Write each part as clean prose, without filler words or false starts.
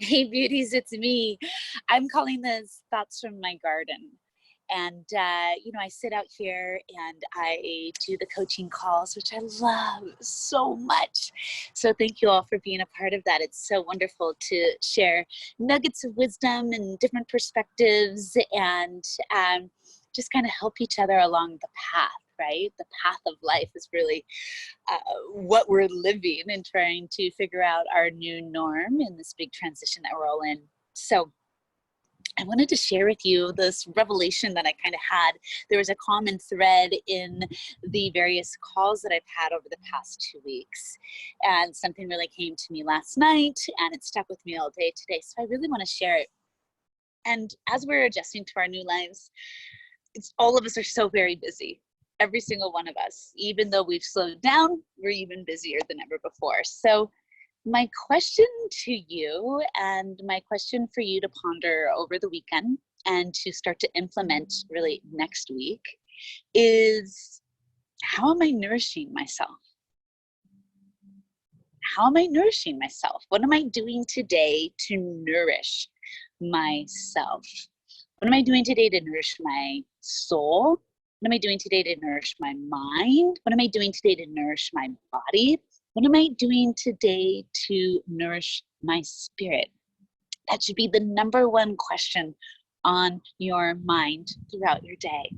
Hey beauties, it's me. I'm calling this thoughts from my garden. And, I sit out here and I do the coaching calls, which I love so much. So thank you all for being a part of that. It's so wonderful to share nuggets of wisdom and different perspectives and just kind of help each other along the path, right? The path of life is really what we're living and trying to figure out our new norm in this big transition that we're all in. So I wanted to share with you this revelation that I kind of had. There was a common thread in the various calls that I've had over the past 2 weeks. And something really came to me last night and it stuck with me all day today. So I really want to share it. And as we're adjusting to our new lives, all of us are so very busy. Every single one of us, even though we've slowed down, we're even busier than ever before. So my question to you and my question for you to ponder over the weekend and to start to implement really next week is, how am I nourishing myself? How am I nourishing myself? What am I doing today to nourish myself? What am I doing today to nourish my soul? What am I doing today to nourish my mind? What am I doing today to nourish my body? What am I doing today to nourish my spirit? That should be the number one question on your mind throughout your day.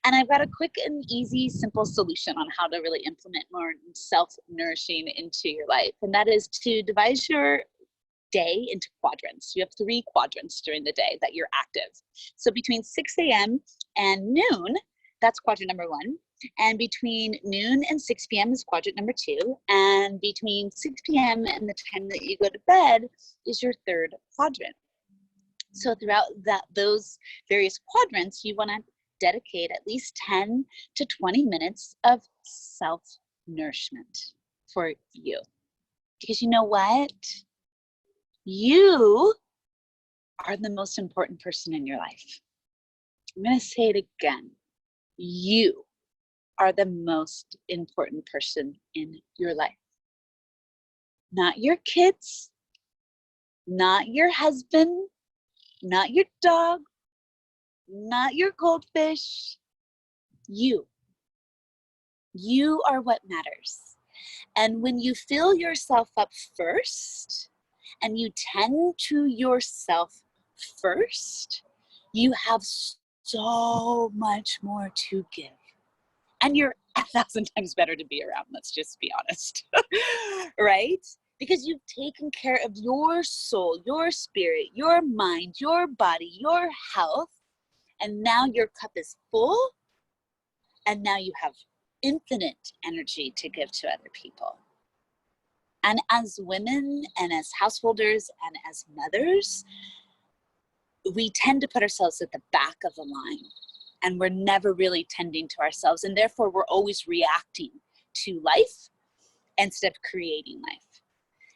And I've got a quick and easy, simple solution on how to really implement more self-nourishing into your life. And that is to devise your day into quadrants. You have 3 quadrants during the day that you're active. So between 6 a.m. and noon, that's quadrant number 1. And between noon and 6 p.m. is quadrant number 2. And between 6 p.m. and the time that you go to bed is your 3rd quadrant. So throughout those various quadrants, you want to dedicate at least 10 to 20 minutes of self-nourishment for you. Because you know what? You are the most important person in your life. I'm going to say it again. You are the most important person in your life. Not your kids, not your husband, not your dog, not your goldfish. You. You are what matters. And when you fill yourself up first, and you tend to yourself first, you have so much more to give. And you're 1,000 times better to be around, let's just be honest, right? Because you've taken care of your soul, your spirit, your mind, your body, your health, and now your cup is full, and now you have infinite energy to give to other people. And as women and as householders and as mothers, we tend to put ourselves at the back of the line, and we're never really tending to ourselves. And therefore, we're always reacting to life instead of creating life.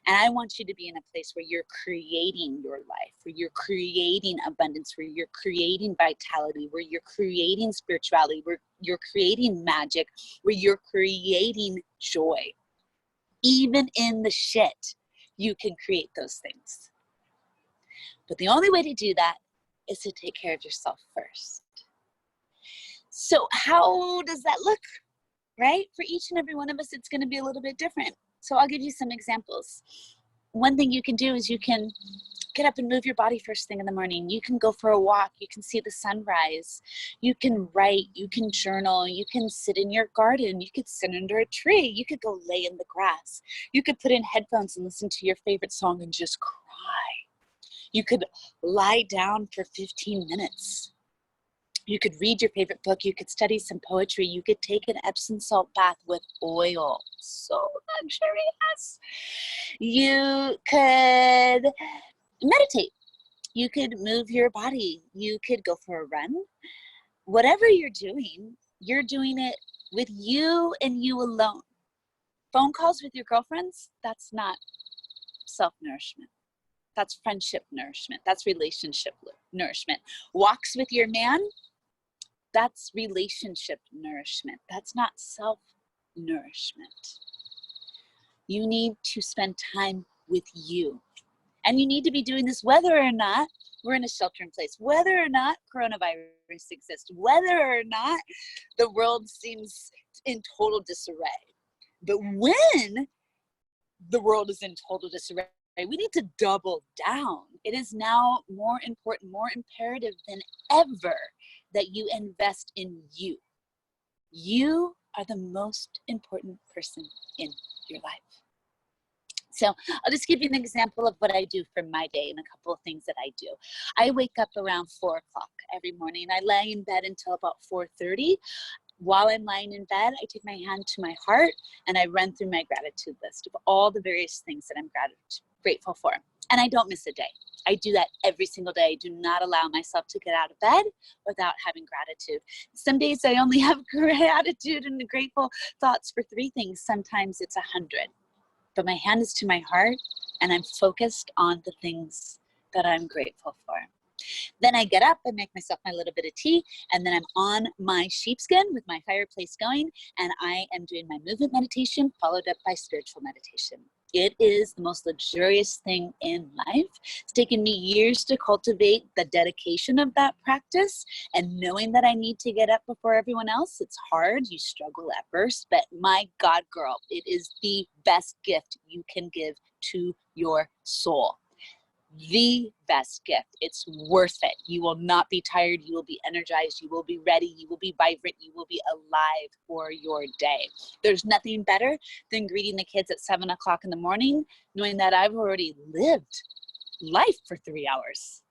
And I want you to be in a place where you're creating your life, where you're creating abundance, where you're creating vitality, where you're creating spirituality, where you're creating magic, where you're creating joy. Even in the shit, you can create those things. But the only way to do that is to take care of yourself first. So how does that look, right? For each and every one of us, it's going to be a little bit different. So I'll give you some examples. One thing you can do is you can get up and move your body first thing in the morning. You can go for a walk. You can see the sunrise. You can write. You can journal. You can sit in your garden. You could sit under a tree. You could go lay in the grass. You could put in headphones and listen to your favorite song and just cry. You could lie down for 15 minutes. You could read your favorite book. You could study some poetry. You could take an Epsom salt bath with oil. So luxurious. You could meditate. You could move your body. You could go for a run. Whatever you're doing it with you and you alone. Phone calls with your girlfriends, that's not self-nourishment. That's friendship nourishment. That's relationship nourishment. Walks with your man, that's relationship nourishment. That's not self-nourishment. You need to spend time with you. And you need to be doing this whether or not we're in a shelter in place, whether or not coronavirus exists, whether or not the world seems in total disarray. But when the world is in total disarray, we need to double down. It is now more important, more imperative than ever that you invest in you. You are the most important person in your life. So I'll just give you an example of what I do for my day and a couple of things that I do. I wake up around 4 o'clock every morning. I lay in bed until about 4:30. While I'm lying in bed, I take my hand to my heart and I run through my gratitude list of all the various things that I'm grateful for. And I don't miss a day. I do that every single day. I do not allow myself to get out of bed without having gratitude. Some days I only have gratitude and grateful thoughts for 3 things. Sometimes it's 100. But my hand is to my heart and I'm focused on the things that I'm grateful for. Then I get up, I make myself my little bit of tea, and then I'm on my sheepskin with my fireplace going, and I am doing my movement meditation followed up by spiritual meditation. It is the most luxurious thing in life. It's taken me years to cultivate the dedication of that practice and knowing that I need to get up before everyone else. It's hard, you struggle at first, but my God, girl, it is the best gift you can give to your soul. The best gift. It's worth it. You will not be tired. You will be energized. You will be ready. You will be vibrant. You will be alive for your day. There's nothing better than greeting the kids at 7 o'clock in the morning, knowing that I've already lived life for 3 hours.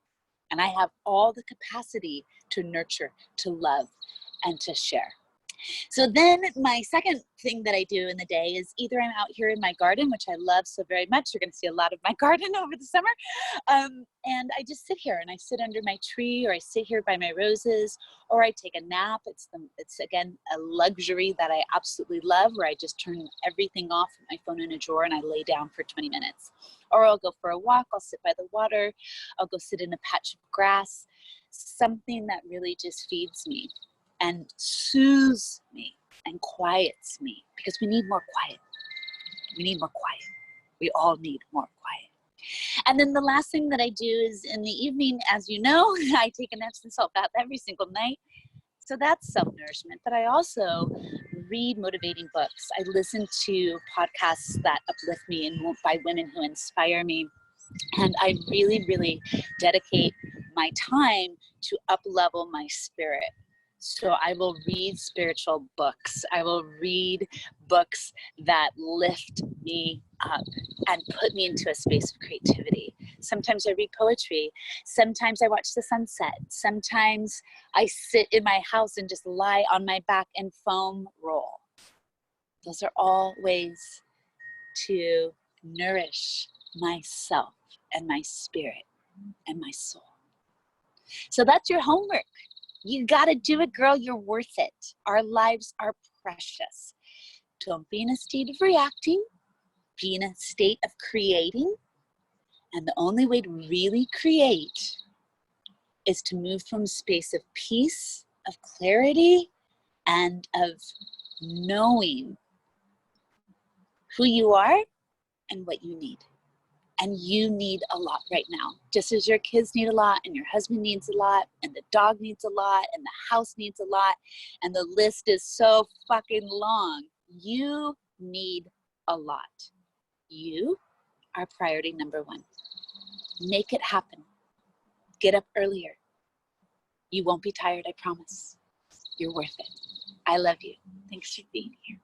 And I have all the capacity to nurture, to love, and to share. So then my second thing that I do in the day is either I'm out here in my garden, which I love so very much. You're going to see a lot of my garden over the summer. And I just sit here and I sit under my tree, or I sit here by my roses, or I take a nap. It's again, a luxury that I absolutely love, where I just turn everything off, my phone in a drawer, and I lay down for 20 minutes. Or I'll go for a walk. I'll sit by the water. I'll go sit in a patch of grass, something that really just feeds me and soothes me and quiets me, because we need more quiet. We need more quiet. We all need more quiet. And then the last thing that I do is in the evening, as you know, I take an Epsom salt bath every single night. So that's self-nourishment. But I also read motivating books. I listen to podcasts that uplift me and by women who inspire me. And I really, really dedicate my time to up-level my spirit. So I will read spiritual books. I will read books that lift me up and put me into a space of creativity. Sometimes I read poetry. Sometimes I watch the sunset. Sometimes I sit in my house and just lie on my back and foam roll. Those are all ways to nourish myself and my spirit and my soul. So that's your homework. You gotta do it, girl. You're worth it. Our lives are precious. Don't be in a state of reacting. Be in a state of creating. And the only way to really create is to move from a space of peace, of clarity, and of knowing who you are and what you need. And you need a lot right now, just as your kids need a lot, and your husband needs a lot, and the dog needs a lot, and the house needs a lot, and the list is so fucking long. You need a lot. You are priority number 1. Make it happen. Get up earlier. You won't be tired, I promise. You're worth it. I love you. Thanks for being here.